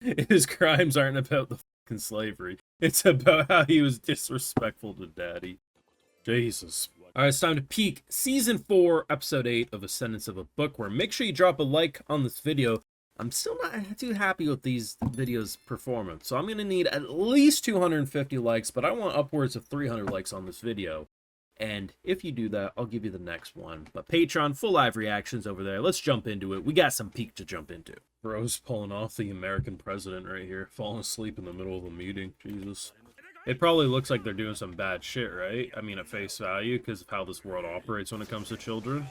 His crimes aren't about the fucking slavery. It's about how he was disrespectful to daddy. Jesus. Alright, it's time to peek Season 4, Episode 8 of Ascendance of a Bookworm. Make sure you drop a like on this video. I'm still not too happy with these videos' performance, so I'm going to need at least 250 likes, but I want upwards of 300 likes on this video. And if you do that, I'll give you the next one. But Patreon, full live reactions over there. Let's jump into it. We got some peek to jump into. Bro's pulling off the American president right here, falling asleep in the middle of a meeting. Jesus. It probably looks like they're doing some bad shit, right? I mean, at face value, because of how this world operates when it comes to children.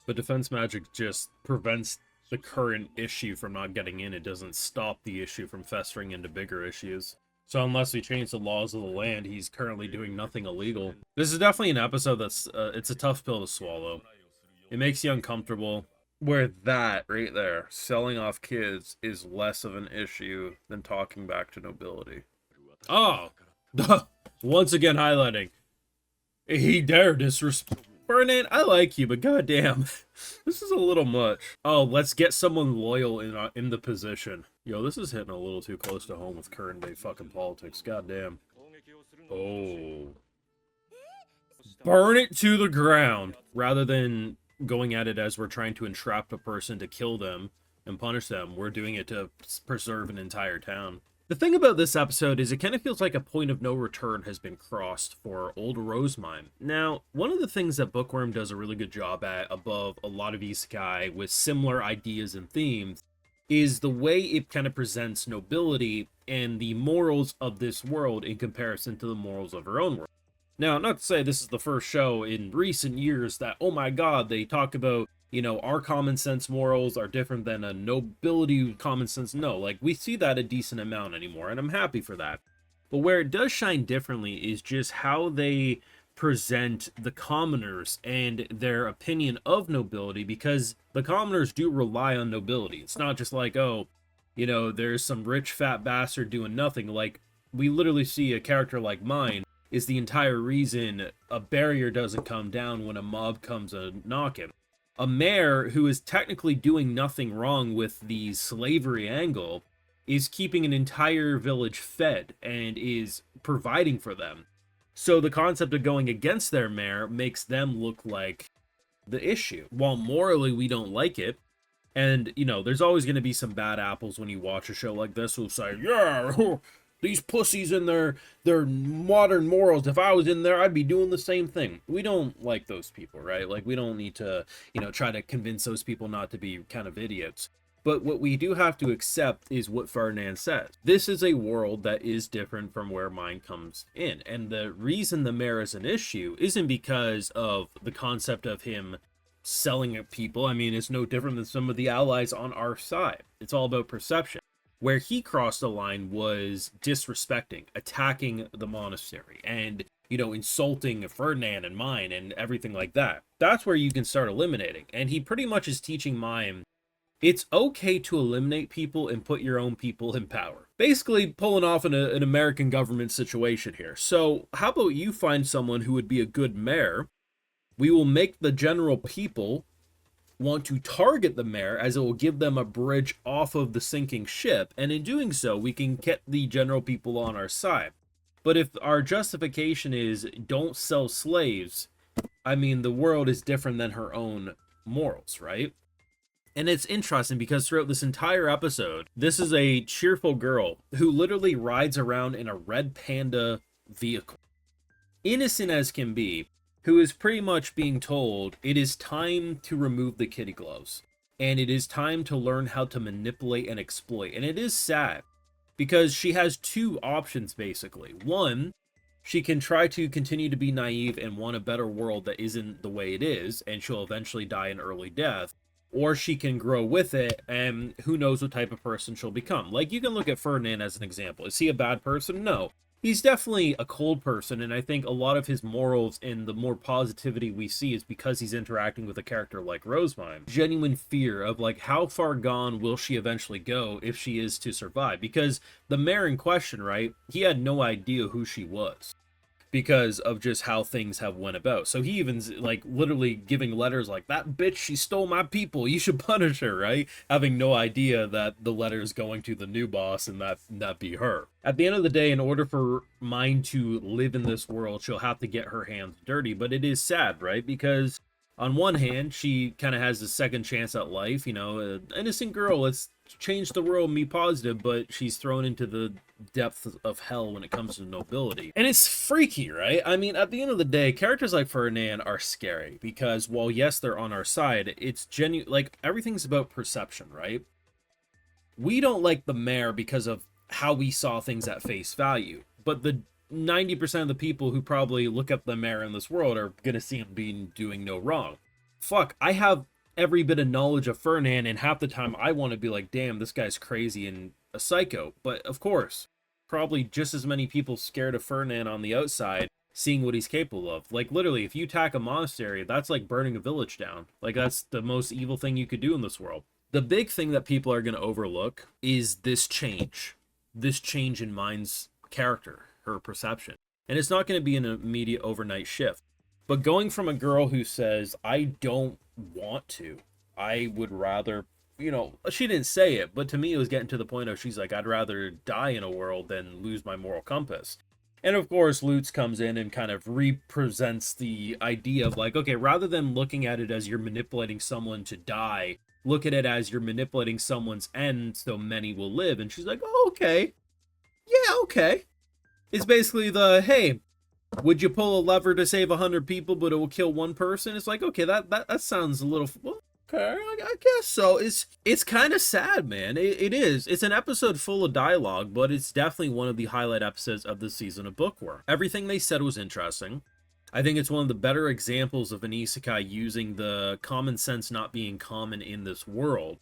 But defense magic just prevents the current issue from not getting in. It doesn't stop the issue from festering into bigger issues. So unless we change the laws of the land, he's currently doing nothing illegal. This is definitely an episode that's, it's a tough pill to swallow. It makes you uncomfortable. Where that, right there, selling off kids, is less of an issue than talking back to nobility. Oh! Once again highlighting. He dare disrespect. Ferdinand, I like you, but goddamn, this is a little much. Oh, let's get someone loyal in the position. Yo, this is hitting a little too close to home with current day fucking politics. Goddamn. Oh. Burn it to the ground, rather than going at it as we're trying to entrap a person to kill them and punish them. We're doing it to preserve an entire town. The thing about this episode is it kind of feels like a point of no return has been crossed for old Myne. Now, one of the things that Bookworm does a really good job at above a lot of Isekai with similar ideas and themes is the way it kind of presents nobility and the morals of this world in comparison to the morals of her own world. Now, not to say this is the first show in recent years that, oh my god, they talk about, you know, our common sense morals are different than a nobility common sense. No, like, we see that a decent amount anymore, and I'm happy for that. But where it does shine differently is just how they present the commoners and their opinion of nobility, because the commoners do rely on nobility. It's not just like, oh, you know, there's some rich fat bastard doing nothing. Like, we literally see a character like Myne is the entire reason a barrier doesn't come down when a mob comes a knocking. A mayor who is technically doing nothing wrong with the slavery angle is keeping an entire village fed and is providing for them. So the concept of going against their mayor makes them look like the issue. While morally we don't like it, and, you know, there's always going to be some bad apples when you watch a show like this who'll say, yeah, these pussies and their modern morals, if I was in there, I'd be doing the same thing. We don't like those people, right? Like, we don't need to, you know, try to convince those people not to be kind of idiots. But what we do have to accept is what Ferdinand says. This is a world that is different from where Myne comes in. And the reason the mayor is an issue isn't because of the concept of him selling at people. I mean, it's no different than some of the allies on our side. It's all about perception. Where he crossed the line was disrespecting, attacking the monastery, and, you know, insulting Ferdinand and Myne and everything like that. That's where you can start eliminating. And he pretty much is teaching Myne it's okay to eliminate people and put your own people in power. Basically pulling off an American government situation here. So how about you find someone who would be a good mayor? We will make the general people want to target the mayor, as it will give them a bridge off of the sinking ship, and in doing so we can get the general people on our side. But if our justification is don't sell slaves, I mean, the world is different than her own morals, right? And it's interesting because throughout this entire episode, this is a cheerful girl who literally rides around in a red panda vehicle, innocent as can be, who is pretty much being told it is time to remove the kitty gloves. And it is time to learn how to manipulate and exploit. And it is sad because she has two options, basically. One, she can try to continue to be naive and want a better world that isn't the way it is, and she'll eventually die an early death. Or she can grow with it, and who knows what type of person she'll become. Like, you can look at Ferdinand as an example. Is he a bad person? No. He's definitely a cold person, and I think a lot of his morals and the more positivity we see is because he's interacting with a character like Myne. Genuine fear of, like, how far gone will she eventually go if she is to survive? Because the mayor in question, right, he had no idea who she was. because of just how things have went about. So he even's like literally giving letters like, that bitch, she stole my people, you should punish her, right? Having no idea that the letter is going to the new boss and that be her. At the end of the day, in order for Myne to live in this world, she'll have to get her hands dirty. But it is sad, right? Because on one hand, she kind of has a second chance at life, you know, an innocent girl, let's change the world and be positive, but she's thrown into the depth of hell when it comes to nobility. And it's freaky, right? I mean, at the end of the day, characters like Ferdinand are scary because while yes, they're on our side, it's genuine, like everything's about perception, right? We don't like the mayor because of how we saw things at face value, but the 90% of the people who probably look up the mayor in this world are gonna see him being doing no wrong. Fuck, I have every bit of knowledge of Ferdinand, and half the time I want to be like, damn, this guy's crazy and a psycho. But of course, probably just as many people scared of Ferdinand on the outside, seeing what he's capable of. Like literally, if you attack a monastery, that's like burning a village down. Like that's the most evil thing you could do in this world. The big thing that people are going to overlook is this change in Myne's character, her perception. And it's not going to be an immediate overnight shift. But going from a girl who says, I don't want to, I would rather, you know, she didn't say it, but to me it was getting to the point of she's like, I'd rather die in a world than lose my moral compass. And of course, Lutz comes in and kind of represents the idea of like, okay, rather than looking at it as you're manipulating someone to die, look at it as you're manipulating someone's end so many will live. And she's like, oh, okay. Yeah, okay. It's basically the, hey, would you pull a lever to save 100 people, but it will kill one person? It's like, okay, that sounds a little, well, okay, I guess so. It's kind of sad, man. It is. It's an episode full of dialogue, but it's definitely one of the highlight episodes of the season of Bookworm. Everything they said was interesting. I think it's one of the better examples of an isekai using the common sense not being common in this world.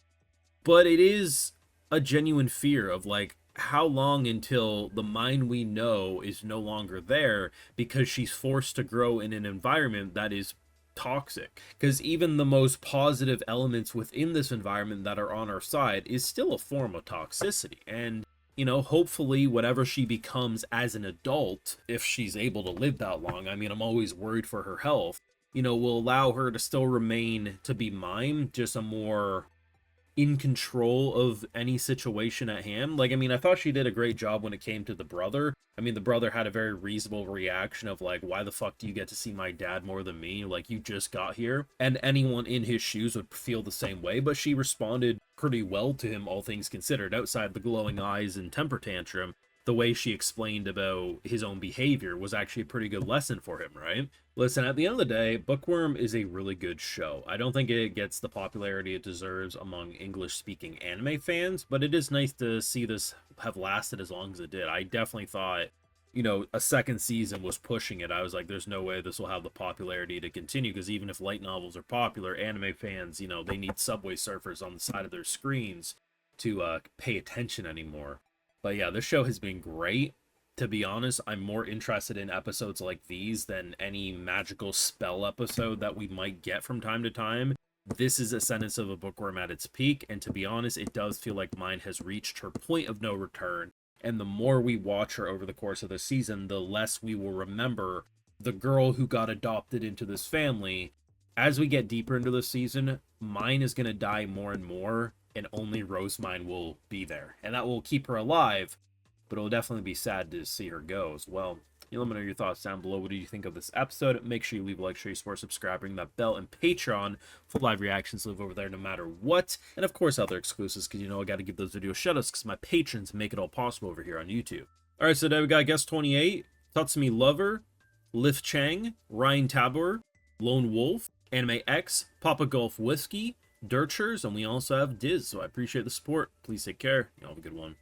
But it is a genuine fear of like, how long until the Myne we know is no longer there because she's forced to grow in an environment that is toxic? Because even the most positive elements within this environment that are on our side is still a form of toxicity. And you know, hopefully whatever she becomes as an adult, if she's able to live that long, I mean, I'm always worried for her health, you know, will allow her to still remain to be Myne, just a more in control of any situation at hand. Like, I mean, I thought she did a great job when it came to the brother. I mean, the brother had a very reasonable reaction of like, why the fuck do you get to see my dad more than me? Like, you just got here. And anyone in his shoes would feel the same way, but she responded pretty well to him, all things considered. Outside the glowing eyes and temper tantrum, the way she explained about his own behavior was actually a pretty good lesson for him, right? Listen, at the end of the day, Bookworm is a really good show. I don't think it gets the popularity it deserves among English-speaking anime fans, but it is nice to see this have lasted as long as it did. I definitely thought, you know, a second season was pushing it. I was like, there's no way this will have the popularity to continue, because even if light novels are popular, anime fans, you know, they need Subway Surfers on the side of their screens to pay attention anymore. But yeah, this show has been great. To be honest, I'm more interested in episodes like these than any magical spell episode that we might get from time to time. This is Ascendance of a Bookworm at its peak, and to be honest, it does feel like Myne has reached her point of no return. And the more we watch her over the course of the season, the less we will remember the girl who got adopted into this family. As we get deeper into the season, Myne is going to die more and more, and only Rose Myne will be there. And that will keep her alive, but it'll definitely be sad to see her go as well. You let me know your thoughts down below. What do you think of this episode? Make sure you leave a like, share your support, subscribe, ring that bell, and Patreon for live reactions live over there no matter what. And of course, other exclusives, because you know I got to give those videos shoutouts because my patrons make it all possible over here on YouTube. Alright, so today we got Guest 28, Tatsumi Lover, Lif Chang, Ryan Tabor, Lone Wolf, Anime X, Papa Golf Whiskey, Dirtshires, and we also have Diz. So I appreciate the support. Please take care. Y'all have a good one.